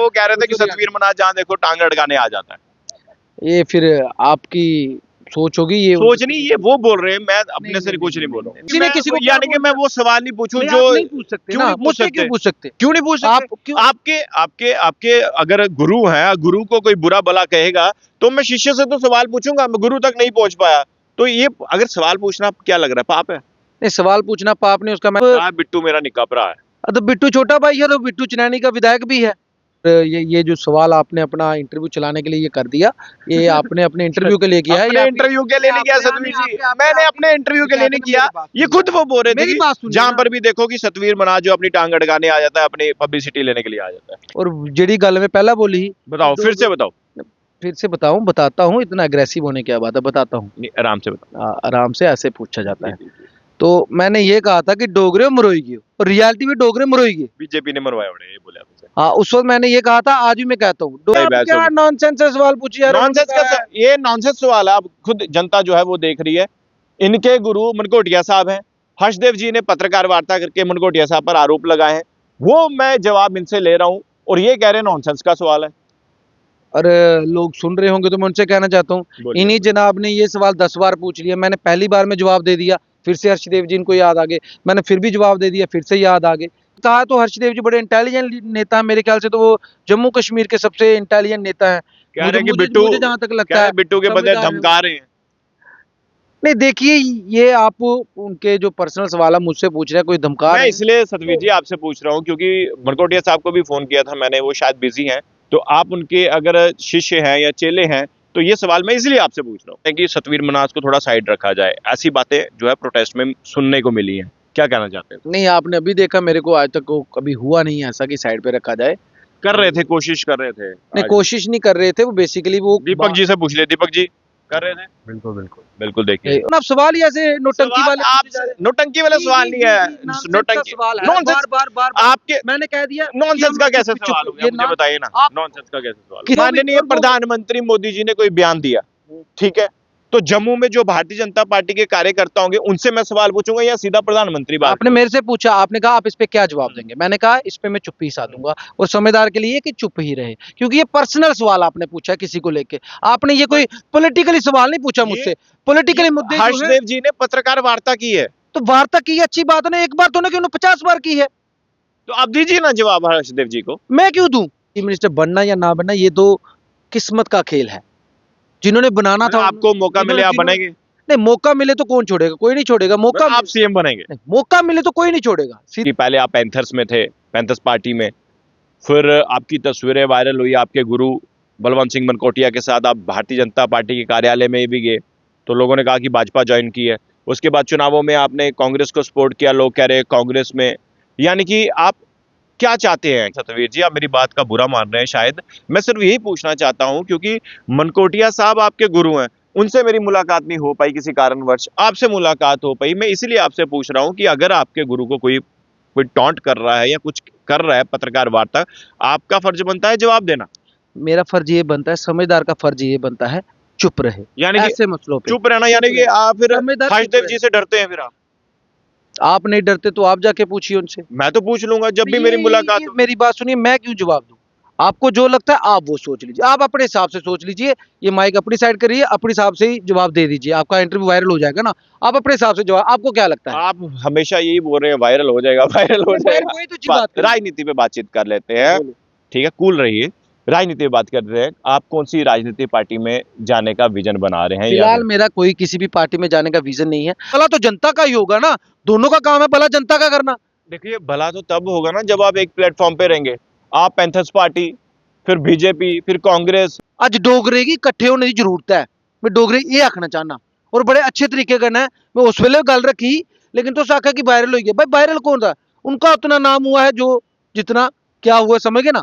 वो कह रहे थे कि सतवीर मनाज जहाँ देखो टांग अड़काने आ जाता है। ये फिर आपकी सोच होगी, ये सोच नहीं, ये वो बोल रहे हैं, मैं अपने से कुछ नहीं बोल रहा हूँ। किसी ने किसी को क्या यानी कि मैं वो सवाल नहीं पूछूं नहीं, जो आप नहीं पूछ सकते क्यों ना, नहीं पूछ मुझसे सकते? क्यों पूछ सकते? क्यों नहीं पूछ आप सकते? क्यों? आपके आपके आपके अगर गुरु हैं, गुरु को कोई बुरा भला कहेगा तो मैं शिष्य से तो सवाल पूछूंगा, मैं गुरु तक नहीं पहुंच पाया तो ये अगर सवाल पूछना क्या लग रहा है, पाप है? नहीं, सवाल पूछना पाप नहीं, उसका मैं बिट्टू मेरा निक्का भरा है। तो बिट्टू छोटा भाई है, तो बिट्टू चिन्यानी का विधायक भी है। ये जो सवाल आपने अपना इंटरव्यू चलाने के लिए ये कर दिया, ये आपने अपने इंटरव्यू के लिए किया है, अपने इंटरव्यू के लिए नहीं किया सतवीर जी, मैंने अपने इंटरव्यू के लिए नहीं किया, ये खुद वो बोल रहे थे मेरी बात कि सुनिए जहां ना। पर भी देखो कि सतवीर मनाज जो अपनी टांग अड़काने आ जाता है, अपनी पब्लिसिटी लेने के लिए आ जाता है। और जेडी गल में पहला बोली, बताओ, फिर से बताओ। फिर से बताता हूँ, इतना अग्रेसिव होने की बात है, बताता हूँ। नहीं, आराम से बताओ। आराम से ऐसे पूछा जाता है। तो मैंने ये कहा था कि डोगरे मरोएगी, और रियलिटी में डोगरे मरोएगी। बीजेपी ने मरवाया उन्हें, ये बोले आपसे। हाँ, उस वक्त मैंने ये कहा था, आज भी मैं कहता हूँ। क्या नॉनसेंस से सवाल पूछिए यार, नॉनसेंस का ये नॉनसेंस सवाल है। अब खुद जनता जो है वो देख रही है। इनके गुरु मनकोटिया साहब हैं। हर्षदेव जी ने पत्रकार वार्ता करके मनकोटिया साहब पर आरोप लगाए हैं, वो मैं जवाब इनसे ले रहा हूं और ये कह रहे हैं नॉनसेंस का सवाल है। और लोग सुन रहे होंगे तो मैं उनसे कहना चाहता हूँ, इन्हीं जनाब ने ये सवाल 10 बार पूछ लिया, मैंने पहली बार में जवाब दे दिया, फिर से हर्षदेव जी इनको याद आ गए, मैंने फिर भी जवाब दे दिया, फिर से याद आ गए। कहा तो हर्षदेव जी बड़े इंटेलिजेंट नेता है, मेरे ख्याल से तो वो जम्मू कश्मीर के सबसे इंटेलिजेंट नेता है। कह रहे हैं कि बिट्टू, मुझे जहां तक लगता है बिट्टू के बदले धमका रहे हैं। नहीं, देखिए, ये आप उनके जो पर्सनल सवाल है मुझसे पूछ रहे हैं, कोई धमका मैं इसलिए सतवीर जी आपसे पूछ रहा हूँ क्योंकि मनकोटिया साहब को भी फोन किया था मैंने, वो शायद बिजी हैं, तो आप उनके अगर शिष्य हैं या चेले हैं तो ये सवाल मैं इसलिए आपसे पूछ रहा हूँ कि सतवीर मनाज को थोड़ा साइड रखा जाए। ऐसी बातें जो है प्रोटेस्ट में सुनने को मिली हैं, क्या कहना चाहते हैं? नहीं, आपने अभी देखा, मेरे को आज तक कभी हुआ नहीं ऐसा कि साइड पे रखा जाए। कर रहे थे, कोशिश कर रहे थे। नहीं, कोशिश नहीं कर रहे थे, वो बेसिकली वो दीपक जी से पूछ ले, दीपक जी कर रहे थे। बिल्कुल बिल्कुल बिल्कुल, देखिए आप सवाल ही ऐसे नोटंकी वाले, आप नोटंकी वाला सवाल नहीं है, नोटंकी नॉनसेंस। बार आपके मैंने कह दिया नॉनसेंस का कैसे सवाल हो गया, मुझे बताइए ना, नॉनसेंस का कैसे सवाल? माननीय प्रधानमंत्री मोदी जी ने कोई बयान दिया, ठीक है, तो जम्मू में जो भारतीय जनता पार्टी के कार्यकर्ता होंगे उनसे मैं सवाल पूछूंगा या सीधा प्रधानमंत्री बात? आपने मेरे से पूछा, आपने कहा आप इस पे क्या जवाब देंगे, मैंने कहा इस पे मैं चुप्पी साधूंगा, और समझदार के लिए कि चुप ही रहे, क्योंकि ये पर्सनल सवाल आपने पूछा किसी को लेके, आपने ये कोई पॉलिटिकली सवाल नहीं पूछा मुझसे। पॉलिटिकली मुद्दे हर्षदेव जी ने पत्रकार वार्ता की है, तो वार्ता की अच्छी बात है ना, एक बार तो नहीं, 50 बार की है, तो आप दीजिए ना जवाब हर्षदेव जी को। मैं क्यों दूं? चीफ मिनिस्टर बनना या ना बनना ये तो किस्मत का खेल है, जिन्होंने बनाना था आपको मौका मिले आप बनेंगे? नहीं, मौका मिले तो कौन छोड़ेगा, कोई नहीं छोड़ेगा। मौका आप सीएम बनेंगे? मौका मिले तो कोई नहीं छोड़ेगा। कि पहले आप पैंथर्स में थे, पैंथर्स पार्टी में, फिर आपकी तस्वीरें वायरल हुई आपके गुरु बलवंत सिंह मनकोटिया के साथ, आप भारतीय जनता पार्टी के कार्यालय में भी गए तो लोगों ने कहा कि भाजपा ज्वाइन की है। उसके बाद चुनावों में आपने कांग्रेस को सपोर्ट किया, लोग कह रहे हैं कांग्रेस में, यानी कि आप क्या चाहते हैं? सतवीर जी, आप मेरी बात का बुरा मान रहे हैं शायद, मैं सिर्फ यही पूछना चाहता हूं क्योंकि मनकोटिया साहब आपके गुरु हैं, उनसे मेरी मुलाकात नहीं हो पाई किसी कारणवश, आपसे मुलाकात हो पाई, मैं इसलिए आपसे पूछ रहा हूं कि अगर आपके गुरु को कोई कोई टॉन्ट कर रहा है या कुछ कर रहा है पत्रकार वार्ता, आपका फर्ज बनता है जवाब देना। मेरा फर्ज ये बनता है, समझदार का फर्ज ये बनता है चुप रहे, यानी कि ऐसे मसलों पे चुप रहना, यानी कि आप फिर हर्षदेव जी से डरते हैं? फिर आप नहीं डरते तो आप जाके पूछिए उनसे। मैं तो पूछ लूंगा जब भी मेरी मुलाकात हो। मेरी बात सुनिए, मैं क्यों जवाब दूं? आपको जो लगता है आप वो सोच लीजिए, आप अपने हिसाब से सोच लीजिए, ये माइक अपनी साइड करिए, अपने हिसाब से ही जवाब दे दीजिए, आपका इंटरव्यू वायरल हो जाएगा ना, आप अपने हिसाब से जवाब, आपको क्या लगता है? आप हमेशा यही बोल रहे हैं वायरल हो जाएगा, वायरल हो जाएगा। वही तो बात है। राजनीति पे बातचीत कर लेते हैं, ठीक है, कूल रहिए। राजनीति पे बात कर रहे हैं, आप कौन सी राजनीति पार्टी में जाने का विजन बना रहे हैं? फिलहाल मेरा कोई किसी भी पार्टी में जाने का विजन नहीं है। भला तो जनता का ही होगा ना, दोनों का काम है भला जनता का करना। देखिए, भला तो तब होगा ना जब आप एक प्लेटफॉर्म पे रहेंगे, आप पैंथर्स पार्टी, फिर बीजेपी, फिर कांग्रेस। अज डोगरे की इकट्ठे होने की जरूरत है, मैं डोगरे ये आखना चाहना, और बड़े अच्छे तरीके करना है। मैं उस वेले गल रखी, लेकिन तो आखा कि वायरल हो गया, भाई वायरल कौन था? उनका उतना नाम हुआ है जो जितना क्या हुआ, समझ गए ना।